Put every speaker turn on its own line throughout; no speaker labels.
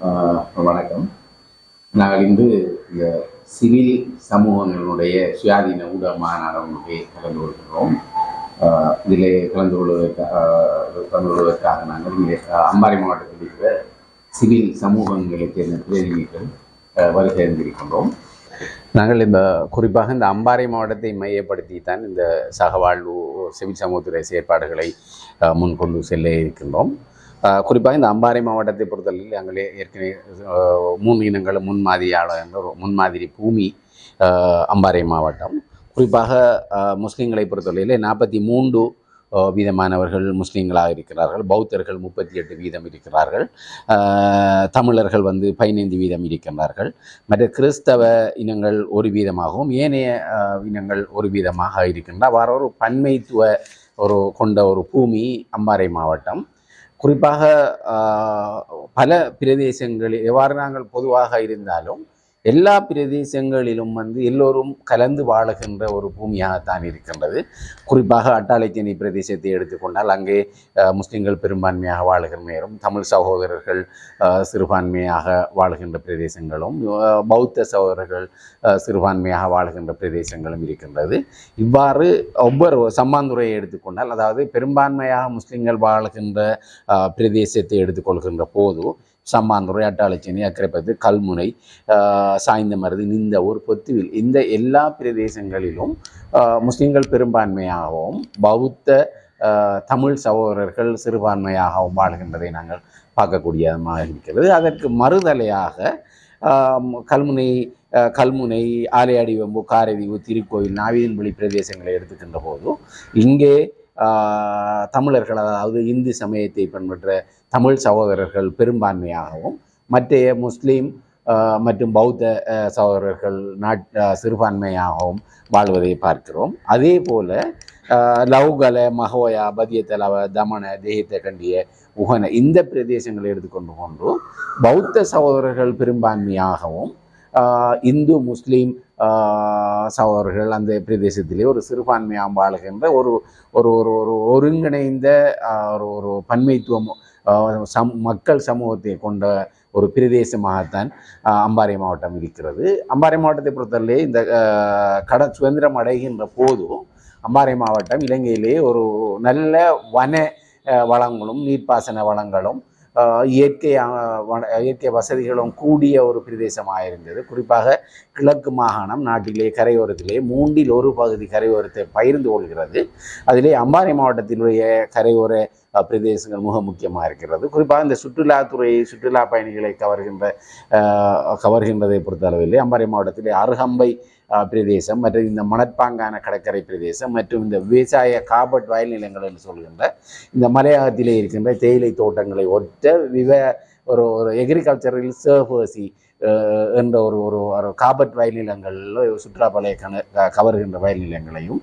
வணக்கம். நாங்கள் இன்று இந்த சிவில் சமூகங்களுடைய சுயாதீன ஊடக மாநாடு கலந்து கொள்கிறோம். இதில் கலந்து கொள்வதற்காக நாங்கள் இங்கே அம்பாறை மாவட்டத்தில் இருக்கிற சிவில் சமூகங்களைச் சேர்ந்த பிரதிநிதிகள் வருகை இருந்திருக்கின்றோம். நாங்கள் குறிப்பாக இந்த அம்பாறை மாவட்டத்தை மையப்படுத்தித்தான் இந்த சகவாழ்வு சிவில் சமூகத்துறை செயற்பாடுகளை முன்கொண்டு செல்ல இருக்கின்றோம். குறிப்பாக இந்த அம்பாறை மாவட்டத்தை பொறுத்தவரையில் நாங்கள் ஏற்கனவே 3 இனங்களும் முன்மாதிரி பூமி அம்பாறை மாவட்டம். குறிப்பாக முஸ்லீம்களை பொறுத்தவரையில் 43 வீதமானவர்கள் முஸ்லீம்களாக இருக்கிறார்கள். பௌத்தர்கள் 38 வீதம் இருக்கிறார்கள். தமிழர்கள் 15 வீதம் இருக்கின்றார்கள். மற்ற கிறிஸ்தவ இனங்கள் 1 வீதமாகவும் ஏனைய இனங்கள் 1 வீதமாக இருக்கின்ற அவ்வாறு ஒரு பன்மைத்துவ கொண்ட ஒரு பூமி அம்பாறை மாவட்டம். குறிப்பாக பல பிரதேசங்களில் எவ்வாறு நாங்கள் பொதுவாக இருந்தாலும் எல்லா பிரதேசங்களிலும் எல்லோரும் கலந்து வாழுகின்ற ஒரு பூமியாகத்தான் இருக்கின்றது. குறிப்பாக அட்டாளைச்சேனை பிரதேசத்தை எடுத்துக்கொண்டால் அங்கே முஸ்லீம்கள் பெரும்பான்மையாக வாழுகிற நேரம், தமிழ் சகோதரர்கள் சிறுபான்மையாக வாழுகின்ற பிரதேசங்களும், பௌத்த சகோதரர்கள் சிறுபான்மையாக வாழுகின்ற பிரதேசங்களும் இருக்கின்றது. இவ்வாறு ஒவ்வொரு சம்மாந்துறையை எடுத்துக்கொண்டால், அதாவது பெரும்பான்மையாக முஸ்லீம்கள் வாழுகின்ற பிரதேசத்தை எடுத்துக்கொள்கின்ற போது சம்மாந்துறை, அட்டாளைச்சேனை, அக்கரைப்பத்து, கல்முனை, சாய்ந்தமருது, நிந்தவூர், பொத்துவில் இந்த எல்லா பிரதேசங்களிலும் முஸ்லீம்கள் பெரும்பான்மையாகவும் பௌத்த தமிழ் சகோதரர்கள் சிறுபான்மையாகவும் வாழ்கின்றதை நாங்கள் பார்க்கக்கூடியதாக இருக்கிறது. அதற்கு மறுதலையாக கல்முனை, ஆலையாடிவெம்பு, காரைதீவு, திருக்கோயில், நாவிதன்வெளி பிரதேசங்களை எடுத்துக்கின்ற போது இங்கே தமிழர்கள், அதாவது இந்து சமயத்தை பின்பற்ற தமிழ் சகோதரர்கள் பெரும்பான்மையாகவும் மற்றைய முஸ்லீம் மற்றும் பௌத்த சகோதரர்கள் சிறுபான்மையாகவும் வாழ்வதை பார்க்கிறோம். அதே போல லவுகல, மகோயா, பதியத்தலவ, தமன, தேகித்த கண்டிய, உகன இந்த பிரதேசங்களை எடுத்துக்கொண்டு பௌத்த சகோதரர்கள் பெரும்பான்மையாகவும் இந்து முஸ்லீம் சகோதரர்கள் அந்த பிரதேசத்திலே ஒரு சிறுபான்மையாக வாழுகின்ற ஒரு ஒருங்கிணைந்த ஒரு பன்மைத்துவம் மக்கள் சமூகத்தை கொண்ட ஒரு பிரதேசமாகத்தான் அம்பாறை மாவட்டம் இருக்கிறது. அம்பாறை மாவட்டத்தை பொறுத்தவரை இந்த சுதந்திரம் அடைகின்ற போது அம்பாறை மாவட்டம் இலங்கையிலே ஒரு நல்ல வன வளங்களும் நீர்ப்பாசன வளங்களும் இயற்கை வசதிகளும் கூடிய ஒரு பிரதேசமாக இருந்தது. குறிப்பாக கிழக்கு மாகாணம் நாட்டிலே கரையோரத்திலே 3ல் 1 பகுதி கரையோரத்தை பகிர்ந்து கொள்கிறது. அதிலே அம்பாறை மாவட்டத்தினுடைய கரையோர பிரதேசங்கள் மிக முக்கியமாக இருக்கிறது. குறிப்பாக இந்த சுற்றுலா பயணிகளை கவர்கின்றதை பொறுத்தளவில்லை அம்பாறை மாவட்டத்திலே அருகம்பை பிரதேசம் மற்றும் இந்த மணற்பாங்கான கடற்கரை பிரதேசம் மற்றும் இந்த விவசாய காபட் வயல் நிலங்கள் என்று சொல்கின்ற இந்த மலையகத்திலே இருக்கின்ற தேயிலை தோட்டங்களை ஒற்ற ஒரு எக்ரிகல்ச்சரல் சர்ஃபேசி என்ற ஒரு காபட் வயல் நிலங்களில் சுற்றுலா கவர்கின்ற வயல் நிலங்களையும்,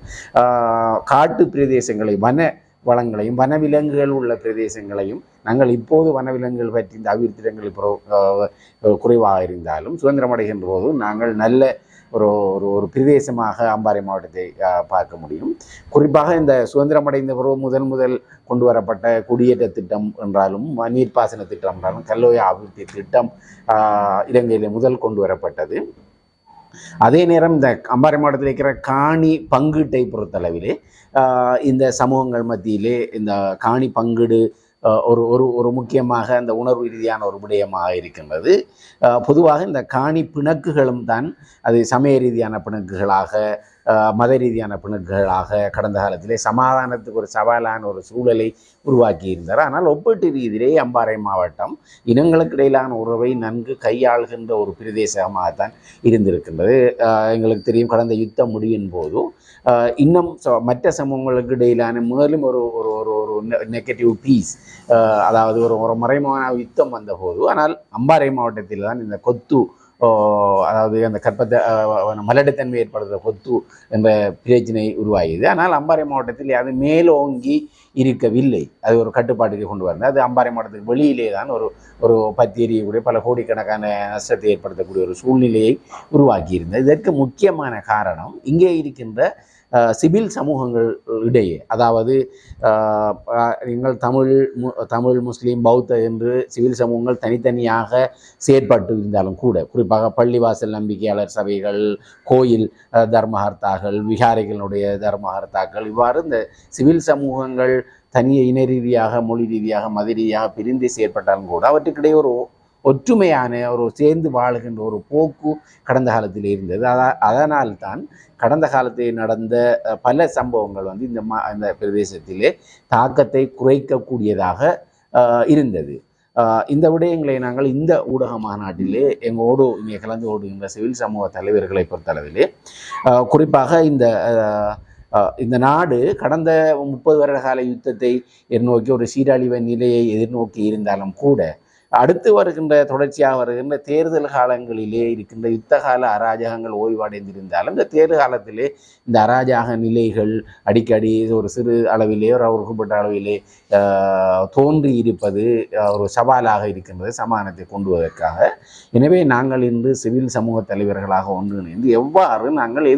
காட்டு பிரதேசங்களை, வன வளங்களையும், வனவிலங்குகள் உள்ள பிரதேசங்களையும் நாங்கள் இப்போது வனவிலங்குகள் பற்றி இந்த அபிவிருத்திடங்கள் குறைவாக இருந்தாலும் சுதந்திரம் அடைகின்ற போது நாங்கள் நல்ல ஒரு பிரதேசமாக அம்பாறை மாவட்டத்தை பார்க்க முடியும். குறிப்பாக இந்த சுதந்திரம் அடைந்த பிறகு முதல் கொண்டு வரப்பட்ட குடியேற்ற திட்டம் என்றாலும், நீர்ப்பாசன திட்டம் என்றாலும், கல்லோயா அபிவிருத்தி திட்டம் இலங்கையிலே முதல் கொண்டு வரப்பட்டது. அதே நேரம் இந்த அம்பாறை மாவட்டத்தில் இருக்கிற காணி பங்கீட்டை பொறுத்தளவிலே இந்த சமூகங்கள் மத்தியிலே இந்த காணி பங்கீடு ஒரு முக்கியமாக அந்த உணர்வு ரீதியான ஒரு விடயமாக இருக்கின்றது. பொதுவாக இந்த காணி பிணக்குகளும் தான் அது சமய ரீதியான பிணக்குகளாக, மத ரீதியான பிணக்குகளாக கடந்த காலத்திலே சமாதானத்துக்கு ஒரு சவாலான ஒரு சூழலை உருவாக்கி இருந்தார். ஆனால் ஒப்பீட்டு ரீதியிலே அம்பாறை மாவட்டம் இனங்களுக்கு இடையிலான உறவை நன்கு கையாளுகின்ற ஒரு பிரதேசமாகத்தான் இருந்திருக்கின்றது. எங்களுக்கு தெரியும், கடந்த யுத்தம் முடியும் போது இன்னும் மற்ற சமூகங்களுக்கு இடையிலான மேலும் ஒரு நெகட்டிவ் பீஸ், அதாவது ஒரு மறைமுகமான யுத்தம் வந்தபோது, ஆனால் அம்பாறை மாவட்டத்தில் தான் இந்த கொத்து, அதாவது அந்த மலட்டுத்தன்மை ஏற்படுத்துகிற கொத்து என்ற பிரச்சனை உருவாகியது. ஆனால் அம்பாறை மாவட்டத்தில் அது மேலோங்கி இருக்கவில்லை. அது ஒரு கட்டுப்பாட்டுக்கு கொண்டு வந்தது. அது அம்பாறை மாவட்டத்துக்கு வெளியிலே தான் ஒரு பத்தி எறியக்கூடிய பல கோடிக்கணக்கான நஷ்டத்தை ஏற்படுத்தக்கூடிய ஒரு சூழ்நிலையை உருவாக்கி இருந்தது. இதற்கு முக்கியமான காரணம் இங்கே இருக்கின்ற சிவில் சமூகங்கள் இடையே, அதாவது நீங்கள் தமிழ் முஸ்லீம் பௌத்த என்று சிவில் சமூகங்கள் தனித்தனியாக செயற்பட்டு இருந்தாலும் கூட, குறிப்பாக பள்ளிவாசல் நம்பிக்கையாளர் சபைகள், கோயில் தர்மகர்த்தாக்கள், விகாரிகளுடைய தர்மகர்த்தாக்கள், இவ்வாறு இந்த சிவில் சமூகங்கள் தனிய இன ரீதியாக, மொழி ரீதியாக, மத ரீதியாக பிரிந்து செயற்பட்டாலும் கூட அவற்றுக்கிடையே ஒரு ஒற்றுமையான ஒரு சேர்ந்து வாழுகின்ற ஒரு போக்கு கடந்த காலத்தில் இருந்தது. அதனால்தான் கடந்த காலத்தில் நடந்த பல சம்பவங்கள் இந்த பிரதேசத்திலே தாக்கத்தை குறைக்கக்கூடியதாக இருந்தது. இந்த விடயங்களை நாங்கள் இந்த ஊடக மாநாட்டிலே எங்களோடு இங்கே கலந்து ஓடுகின்ற சிவில் சமூக தலைவர்களை பொறுத்தளவிலே, குறிப்பாக இந்த நாடு கடந்த 30 வருட கால யுத்தத்தை எதிர்நோக்கி ஒரு சீரழிவு நிலையை எதிர்நோக்கி இருந்தாலும் கூட, அடுத்து வருகின்ற தொடர்ச்சியாக வருகின்ற தேர்தல் காலங்களிலே இருக்கின்ற யுத்த கால அராஜகங்கள் ஓய்வடைந்திருந்தாலும் இந்த தேர்தல் காலத்திலே இந்த அராஜக நிலைகள் அடிக்கடி ஒரு சிறு அளவிலே ஒரு குறிப்பிட்ட அளவிலே தோன்றி இருப்பது ஒரு சவாலாக இருக்கின்றது சமாதானத்தை கொண்டு வருவதற்காக. எனவே நாங்கள் இன்று சிவில் சமூக தலைவர்களாக ஒன்றிணைந்து எவ்வாறு நாங்கள்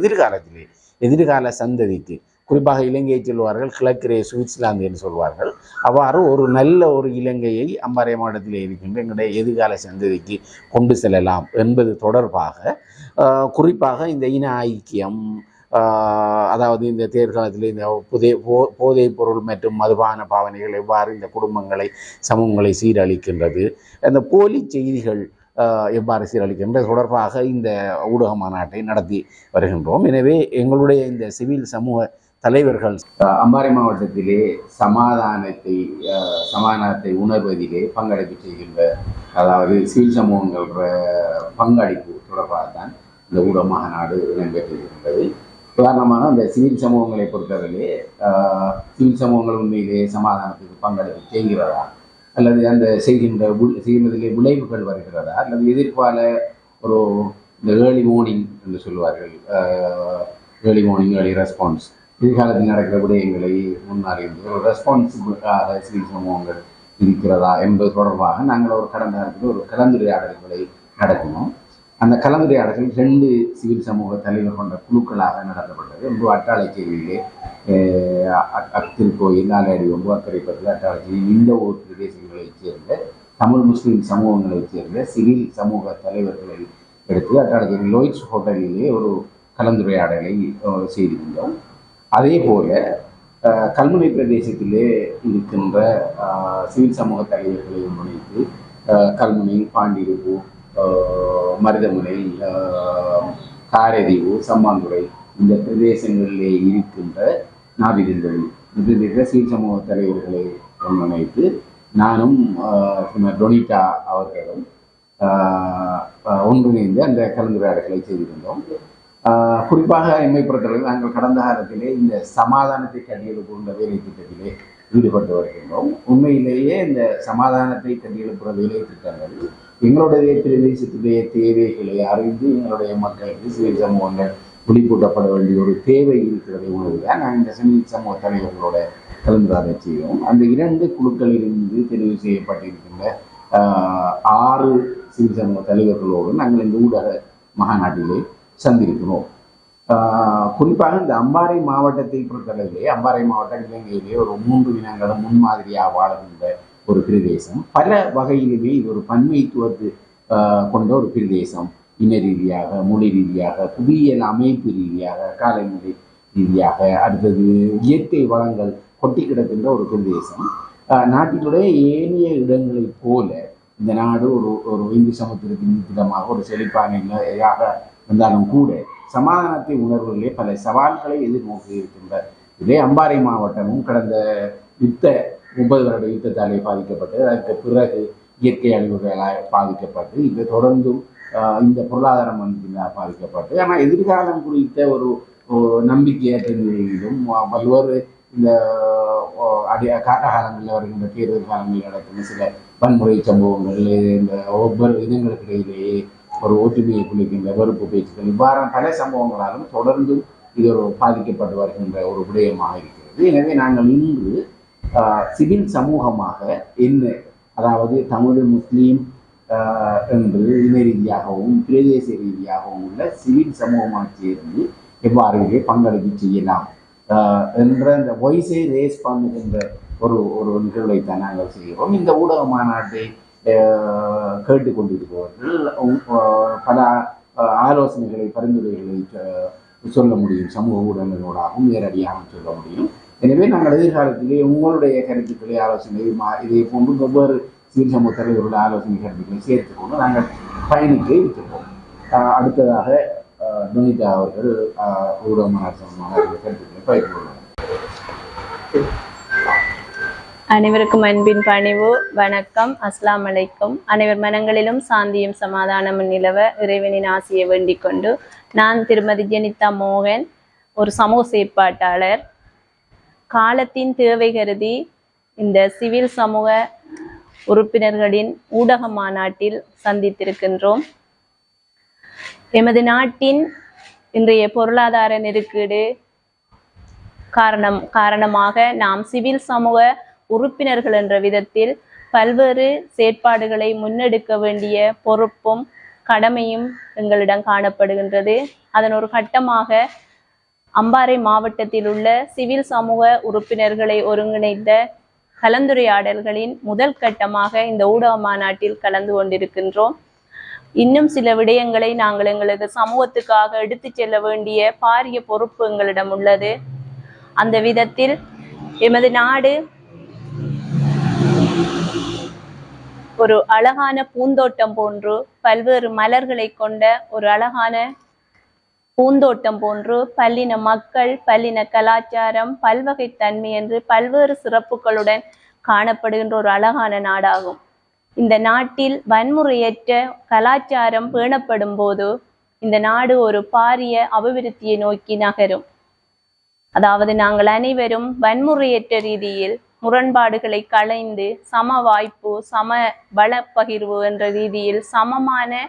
எதிர்கால சந்ததிக்கு, குறிப்பாக இலங்கையை சொல்வார்கள் கிழக்கிலே சுவிட்சர்லாந்து என்று சொல்வார்கள், அவ்வாறு ஒரு நல்ல ஒரு இலங்கையை அம்பாறை மாவட்டத்தில் இருக்கின்ற எங்களுடைய எதிர்கால சந்ததிக்கு கொண்டு செல்லலாம் என்பது தொடர்பாக, குறிப்பாக இந்த இன ஐக்கியம், அதாவது இந்த தேர்தலத்தில் இந்த போதைப் பொருள் மற்றும் மதுபான பாவனைகள் எவ்வாறு இந்த குடும்பங்களை சமூகங்களை சீரழிக்கின்றது, அந்த போலி செய்திகள் எவ்வாறு சீரழிக்கின்ற தொடர்பாக இந்த ஊடக மாநாட்டை நடத்தி வருகின்றோம். எனவே எங்களுடைய இந்த சிவில் சமூக தலைவர்கள் அம்பாறை மாவட்டத்திலே சமாதானத்தை உணர்வதிலே பங்களிப்பு செய்கின்ற, அதாவது சிவில் சமூகங்கள் பங்களிப்பு தொடர்பாக தான் இந்த ஊடக மாநாடு இடம்பெற்றிருக்கின்றது. உதாரணமாக இந்த சிவில் சமூகங்களை பொறுத்தவரையிலே சிவில் சமூகங்கள் உண்மையிலே சமாதானத்துக்கு பங்களிப்பு செய்கிறதா, அல்லது அந்த செய்கின்றதிலே விளைவுகள் வருகிறதா, அல்லது எதிர்கால ஒரு இந்த ஏர்லி மார்னிங் என்று சொல்வார்கள், ஏர்லி மார்னிங் ஏர்லி ரெஸ்பான்ஸ், எதிர்காலத்தில் நடக்கிற விடயங்களை முன்னறிந்து ஒரு ரெஸ்பான்சிபிளாக சிவில் சமூகங்கள் இருக்கிறதா என்பது தொடர்பாக நாங்கள் ஒரு கடந்த காலத்தில் ஒரு கலந்துரையாடல்களை நடத்தினோம். அந்த கலந்துரையாடல்கள் 2 சிவில் சமூக தலைவர் கொண்ட குழுக்களாக நடத்தப்பட்டது. ஒன்று அட்டாளைச்சேரியிலே திருக்கோயில், ஆலடி ஒன்று அக்கரைப்பத்தில் அட்டாளைச்சேரியில் இந்த ஒரு பிரதேசங்களைச் சேர்ந்த தமிழ் முஸ்லீம் சமூகங்களைச் சேர்ந்த சிவில் சமூக தலைவர்களை எடுத்து அட்டாளைச்சேரி லோய்ஸ் ஹோட்டலிலே ஒரு கலந்துரையாடலை செய்திருந்தோம். அதே போல கல்முனை பிரதேசத்திலே இருக்கின்ற சிவில் சமூக தலைவர்களை முன்னிட்டு கல்முனை, பாண்டிருப்பு, மருதமுனை, காரைதீவு, சம்மாந்துறை இந்த பிரதேசங்களிலே இருக்கின்ற நாவிதன்வழி இந்த சிவில் சமூக தலைவர்களை முன்னிட்டு நானும் டொனிட்டா அவர்களும் ஒன்றிணைந்து அந்த கலந்துரையாடல்களை செய்திருந்தோம். குறிப்பாக எம்மை பொறுத்தவரை நாங்கள் கடந்த காலத்திலே இந்த சமாதானத்தை கட்டியெழுப்புகின்ற வேலை திட்டத்திலே ஈடுபட்டு வருகின்றோம். உண்மையிலேயே இந்த சமாதானத்தை கட்டியெழுப்புகிற வேலை திட்டங்கள் எங்களுடைய பிரதேசத்துடைய தேவைகளை அறிந்து எங்களுடைய மக்களுக்கு சிவில் சமூகங்கள் விழிப்பூட்டப்பட வேண்டிய ஒரு தேவை இருக்கிறதை உணர்வுதான் நாங்கள் இந்த சிவில் சமூக தலைவர்களோட கலந்துரையாட செய்வோம். அந்த 2 குழுக்களிலிருந்து தெரிவு செய்யப்பட்டிருக்கின்ற 6 சிவில் சமூக தலைவர்களோடு நாங்கள் இந்த ஊடக மகாநாட்டிலே சந்திருக்கிறோம். குறிப்பாக இந்த அம்பாறை மாவட்டத்தை பொறுத்தளவிலே, அம்பாறை மாவட்டம் இலங்கையிலே ஒரு 3 இனங்களும் முன்மாதிரியாக வாழுகின்ற ஒரு பிரதேசம். பல வகையிலுமே இது ஒரு பன்மைத்துவத்து கொண்ட ஒரு பிரதேசம். இன ரீதியாக, மொழி ரீதியாக, புவியியல் அமைப்பு ரீதியாக, காலநிலை ரீதியாக, அடுத்தது இயற்கை வளங்கள் கொட்டி கிடக்கின்ற ஒரு பிரதேசம். நாட்டினுடைய ஏனைய இடங்களைப் போல இந்த நாடு ஒரு இந்து சமுத்திரத்தின் திட்டமாக ஒரு செழிப்பான நிலையாக இருந்தாலும் கூட சமாதானத்தை உணர்வுகளே பல சவால்களை எதிர்நோக்கி இருக்கின்ற இதே அம்பாறை மாவட்டமும் கடந்த 30 வருட யுத்தத்தாலே பாதிக்கப்பட்டு, அதற்கு பிறகு இயற்கை அழிவுகளால் பாதிக்கப்பட்டு, இது தொடர்ந்தும் இந்த பொருளாதார மந்தத்தினால் பாதிக்கப்பட்டு, ஆனால் எதிர்காலம் குறித்த ஒரு நம்பிக்கையற்ற நிலையிலும் பல்வேறு இந்த காலங்களில் வருகின்ற தேர்தல் காலங்களில் நடக்கும் சில வன்முறை சம்பவங்கள், இந்த ஒவ்வொரு இனங்களுக்கு இடையிலேயே ஒரு ஒற்றுமையை குளிக்கின்ற வெறுப்பு பேச்சுக்கள், இவ்வாறான பல சம்பவங்களாலும் தொடர்ந்தும் இது ஒரு பாதிக்கப்பட்டு வருகின்ற ஒரு விடயமாக இருக்கிறது. எனவே நாங்கள் இன்று சிவில் சமூகமாக என்ன, அதாவது தமிழ் முஸ்லீம் என்று இன ரீதியாகவும் பிரதேச ரீதியாகவும் உள்ள சிவில் சமூகமாக சேர்ந்து எவ்வாறு இதிலே பங்களிப்பு செய்யலாம் என்ற இந்த வாய்ஸை ரேஸ் பண்ணுகின்ற ஒரு ஒரு நிகழ்வைத்தான் நாங்கள் செய்கிறோம். இந்த ஊடக மாநாட்டை கேட்டுக்கொண்டிருப்பவர்கள் பல ஆலோசனைகளை பரிந்துரைகளை சொல்ல முடியும், சமூக ஊடகங்களோடாகவும் நேரடியாகவும் சொல்ல முடியும். எனவே நாங்கள் எதிர்காலத்திலே உங்களுடைய கருத்துக்களை ஆலோசனை இதே போன்று வெவ்வேறு சிவில் சமூக தலைவர்களுடைய ஆலோசனை கருத்துக்களை சேர்த்துக்கொண்டு நாங்கள் பயணிக்க இருக்கிறோம். அடுத்ததாக துனிதா அவர்கள் ஊடக மாநாடு சம்பந்தமான கருத்துக்களை பகிர்ந்து கொள்வார்.
அனைவருக்கும் அன்பின் பணிவு வணக்கம். அஸ்லாம் அலைக்கும். அனைவர் மனங்களிலும் சாந்தியும் சமாதானமும் நிலவ இறைவனின் ஆசியை வேண்டிக் கொண்டு, நான் திருமதி ஜெனிதா மோகன், ஒரு சமூக செயற்பாட்டாளர். காலத்தின் தேவை கருதி இந்த சிவில் சமூக உறுப்பினர்களின் ஊடக மாநாட்டில் சந்தித்திருக்கின்றோம். எமது நாட்டின் இன்றைய பொருளாதார நெருக்கடி காரணமாக நாம் சிவில் சமூக உறுப்பினர்கள் என்ற விதத்தில் பல்வேறு செயற்பாடுகளை முன்னெடுக்க வேண்டிய பொறுப்பும் கடமையும் எங்களிடம் காணப்படுகின்றது. அதன் ஒரு கட்டமாக அம்பாறை மாவட்டத்தில் உள்ள சிவில் சமூக உறுப்பினர்களை ஒருங்கிணைந்த கலந்துரையாடல்களின் முதல் கட்டமாக இந்த ஊடக மாநாட்டில் கலந்து கொண்டிருக்கின்றோம். இன்னும் சில விடயங்களை நாங்கள் எங்களது சமூகத்துக்காக எடுத்து செல்ல வேண்டிய பாரிய பொறுப்பு எங்களிடம் உள்ளது. அந்த விதத்தில் எமது நாடு ஒரு அழகான பூந்தோட்டம் போன்று, பல்வேறு மலர்களை கொண்ட ஒரு அழகான பூந்தோட்டம் போன்று, பல்லின மக்கள், பல்லின கலாச்சாரம், பல்வகை தன்மை என்று பல்வேறு சிறப்புகளுடன் காணப்படுகின்ற ஒரு அழகான நாடாகும். இந்த நாட்டில் வன்முறையற்ற கலாச்சாரம் பேணப்படும் போது இந்த நாடு ஒரு பாரிய அபிவிருத்தியை நோக்கி நகரும். அதாவது நாங்கள் அனைவரும் வன்முறையற்ற ரீதியில் முரண்பாடுகளை களைந்து சம வாய்ப்பு, சம வளப்பகிர்வு என்ற ரீதியில் சமமான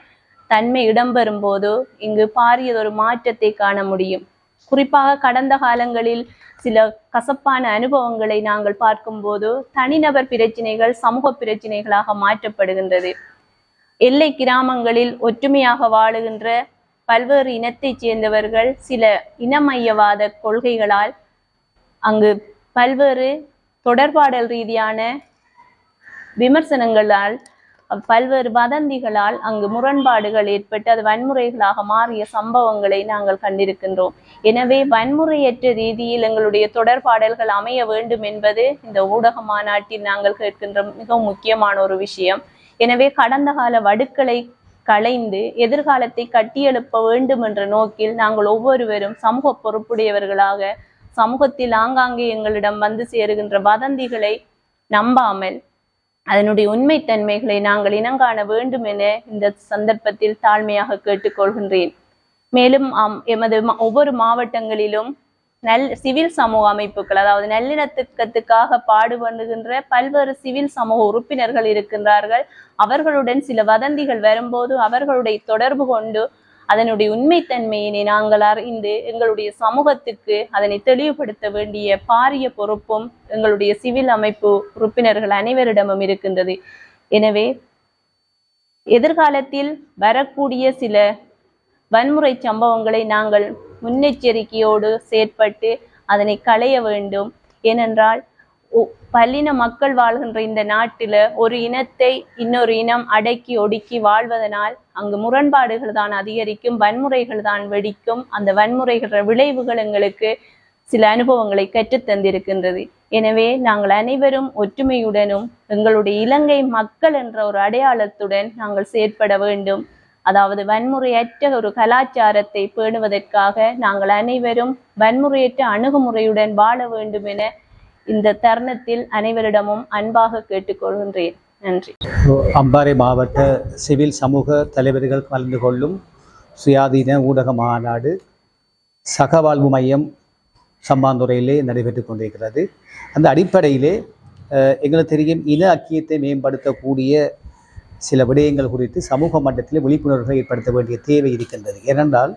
தன்மை இடம்பெறும் போது இங்கு பாரியதொரு மாற்றத்தை காண முடியும். குறிப்பாக கடந்த காலங்களில் சில கசப்பான அனுபவங்களை நாங்கள் பார்க்கும்போது தனிநபர் பிரச்சினைகள் சமூக பிரச்சினைகளாக மாற்றப்படுகின்றது. எல்லை கிராமங்களில் ஒற்றுமையாக வாழுகின்ற பல்வேறு இனத்தைச் சேர்ந்தவர்கள் சில இனமையவாத கொள்கைகளால் அங்கு பல்வேறு தொடர்பாடல் ரீதியான விமர்சனங்களால், பல்வேறு வதந்திகளால் அங்கு முரண்பாடுகள் ஏற்பட்டு அது வன்முறைகளாக மாறிய சம்பவங்களை நாங்கள் கண்டிருக்கின்றோம். எனவே வன்முறையற்ற ரீதியில் எங்களுடைய தொடர்பாடல்கள் அமைய வேண்டும் என்பது இந்த ஊடக மாநாட்டில் நாங்கள் கேட்கின்ற மிகவும் முக்கியமான ஒரு விஷயம். எனவே கடந்த கால வடுக்களை களைந்து எதிர்காலத்தை கட்டியெழுப்ப வேண்டும் என்ற நோக்கில் நாங்கள் ஒவ்வொருவரும் சமூக பொறுப்புடையவர்களாக சமூகத்தில் ஆங்காங்கே எங்களிடம் வந்து சேருகின்ற வதந்திகளை நம்பாமல் அதனுடைய உண்மைத்தன்மைகளை நாங்கள் இனங்காண வேண்டும் என இந்த சந்தர்ப்பத்தில் தாழ்மையாக கேட்டுக்கொள்கின்றேன். மேலும் எமது ஒவ்வொரு மாவட்டங்களிலும் சிவில் சமூக அமைப்புகள், அதாவது நல்லிணக்கத்துக்காக பாடுபடுகின்ற பல்வேறு சிவில் சமூக உறுப்பினர்கள் இருக்கின்றார்கள். அவர்களுடன் சில வதந்திகள் வரும்போது அவர்களுடைய தொடர்பு கொண்டு அதனுடைய உண்மைத்தன்மையினை நாங்கள் அறிந்து எங்களுடைய சமூகத்துக்கு அதனை தெளிவுபடுத்த வேண்டிய பாரிய பொறுப்பும் எங்களுடைய சிவில் அமைப்பு உறுப்பினர்கள் அனைவரிடமும் இருக்கின்றது. எனவே எதிர்காலத்தில் வரக்கூடிய சில வன்முறை சம்பவங்களை நாங்கள் முன்னெச்சரிக்கையோடு செயற்பட்டு அதனை களைய வேண்டும். ஏனென்றால் பல்லின மக்கள் வாழ்கின்ற இந்த நாட்டில் ஒரு இனத்தை இன்னொரு இனம் அடக்கி ஒடுக்கி வாழ்வதனால் அங்கு முரண்பாடுகள் தான் அதிகரிக்கும், வன்முறைகள் தான் வெடிக்கும். அந்த வன்முறைகள விளைவுகள் எங்களுக்கு சில அனுபவங்களை கற்றுத்தந்திருக்கின்றது. எனவே நாங்கள் அனைவரும் ஒற்றுமையுடனும் எங்களுடைய இலங்கை மக்கள் என்ற ஒரு அடையாளத்துடன் நாங்கள் செயற்பட வேண்டும். அதாவது வன்முறையற்ற ஒரு கலாச்சாரத்தை பேணுவதற்காக நாங்கள் அனைவரும் வன்முறையற்ற அணுகுமுறையுடன் வாழ வேண்டும் என இந்த தருணத்தில் அனைவரிடமும் அன்பாக கேட்டுக்கொள்கின்றேன். நன்றி.
அம்பாறை மாவட்ட சிவில் சமூக தலைவர்கள் கலந்து கொள்ளும் சுயாதீன ஊடக மாநாடு சகவாழ்வு மையம் சம்மாந்துறையிலே நடைபெற்று கொண்டிருக்கிறது. அந்த அடிப்படையிலே எங்களுக்கு தெரியும், இன ஐக்கியத்தை மேம்படுத்தக்கூடிய சில விடயங்கள் குறித்து சமூக மட்டத்தில் விழிப்புணர்வை ஏற்படுத்த வேண்டிய தேவை இருக்கின்றது. ஏனென்றால்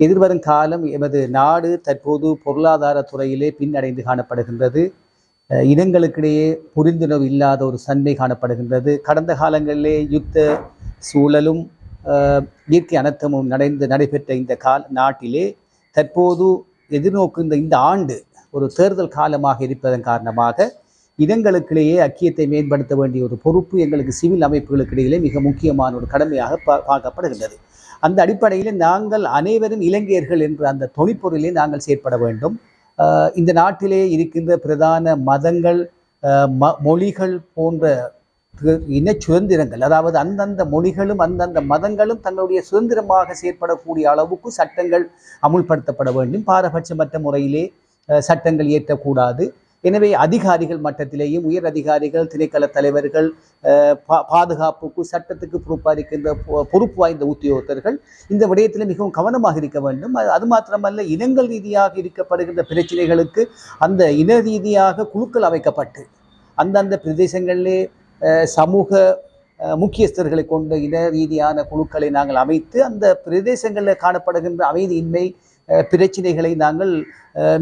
எதிர்வரும் காலம் எமது நாடு தற்போது பொருளாதார துறையிலே பின்னடைந்து காணப்படுகின்றது. இனங்களுக்கிடையே புரிந்துணர்வு இல்லாத ஒரு தன்மை காணப்படுகின்றது. கடந்த காலங்களிலே யுத்த சூழலும் இயற்கை அனர்த்தமும் நடைபெற்ற இந்த நாட்டிலே தற்போது எதிர்நோக்குகின்ற இந்த ஆண்டு ஒரு தேர்தல் காலமாக இருப்பதன் காரணமாக இனங்களுக்கிடையே ஐக்கியத்தை மேம்படுத்த வேண்டிய ஒரு பொறுப்பு எங்களுக்கு சிவில் அமைப்புகளுக்கு இடையிலே மிக முக்கியமான ஒரு கடமையாக பார்க்கப்படுகின்றது. அந்த அடிப்படையில் நாங்கள் அனைவரும் இலங்கையர்கள் என்ற அந்த தொனிப்பொருளிலே நாங்கள் செயற்பட வேண்டும். இந்த நாட்டிலே இருக்கின்ற பிரதான மதங்கள், மொழிகள் போன்ற இன சுதந்திரங்கள், அதாவது அந்தந்த மொழிகளும் அந்தந்த மதங்களும் தங்களுடைய சுதந்திரமாக செயற்படக்கூடிய அளவுக்கு சட்டங்கள் அமுல்படுத்தப்பட வேண்டும். பாரபட்சமற்ற முறையிலே சட்டங்கள் இயற்றக்கூடாது. எனவே அதிகாரிகள் மட்டத்திலேயும் உயர் அதிகாரிகள், திணைக்கள தலைவர்கள், பாதுகாப்புக்கு சட்டத்துக்கு பொறுப்பாயிருக்கின்ற பொறுப்பு வாய்ந்த உத்தியோகத்தர்கள் இந்த விடயத்தில் மிகவும் கவனமாக இருக்க வேண்டும். அது மாத்திரமல்ல, இனங்கள் ரீதியாக இருக்கப்படுகின்ற பிரச்சனைகளுக்கு அந்த இன ரீதியாக குழுக்கள் அமைக்கப்பட்டு அந்தந்த பிரதேசங்களிலே சமூக முக்கியஸ்தர்களை கொண்ட இன ரீதியான குழுக்களை நாங்கள் அமைத்து அந்த பிரதேசங்களில் காணப்படுகின்ற அமைதியின்மை பிரச்சனைகளை நாங்கள்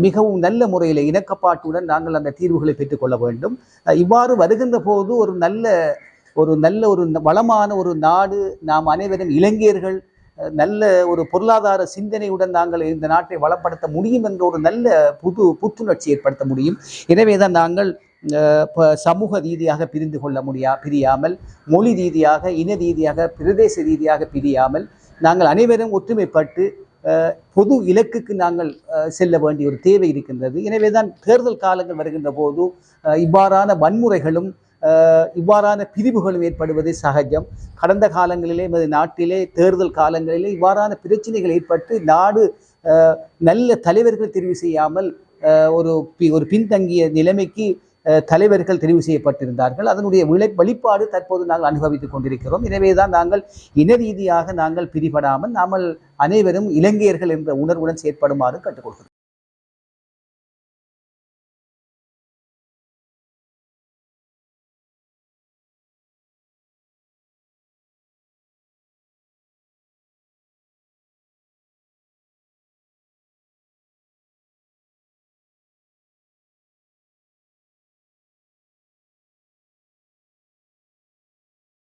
மிகவும் நல்ல முறையில் இணக்கப்பாட்டுடன் நாங்கள் அந்த தீர்வுகளை பெற்றுக்கொள்ள வேண்டும். இவ்வாறு வருகின்ற போது ஒரு நல்ல ஒரு வளமான ஒரு நாடு, நாம் அனைவரும் இலங்கையர்கள் நல்ல ஒரு பொருளாதார சிந்தனையுடன் நாங்கள் இந்த நாட்டை வளப்படுத்த முடியும் என்ற ஒரு நல்ல புத்துணர்ச்சி ஏற்படுத்த முடியும். எனவே தான் நாங்கள் சமூக ரீதியாக பிரியாமல், மொழி ரீதியாக, இன ரீதியாக, பிரதேச ரீதியாக பிரியாமல் நாங்கள் அனைவரும் ஒற்றுமைப்பட்டு பொது இலக்குக்கு நாங்கள் செல்ல வேண்டிய ஒரு தேவை இருக்கின்றது. எனவே தான் தேர்தல் காலங்கள் வருகின்ற போது இவ்வாறான வன்முறைகளும் இவ்வாறான பிரிவுகளும் ஏற்படுவது சகஜம். கடந்த காலங்களிலே நாட்டிலே தேர்தல் காலங்களிலே இவ்வாறான பிரச்சனைகள் ஏற்பட்டு நாடு நல்ல தலைவர்கள் தெரிவு செய்யாமல் ஒரு பின்தங்கிய நிலைமைக்கு தலைவர்கள் தெரிவு செய்யப்பட்டிருந்தார்கள். அதனுடைய வெளிப்பாடு தற்போது நாங்கள் அனுபவித்துக் கொண்டிருக்கிறோம். எனவேதான் நாங்கள் இன ரீதியாக நாங்கள் பிரிபடாமல் நாமல் அனைவரும் இலங்கையர்கள் என்ற உணர்வுடன் செயற்படுமாறு கற்றுக்கொள்கிறோம்.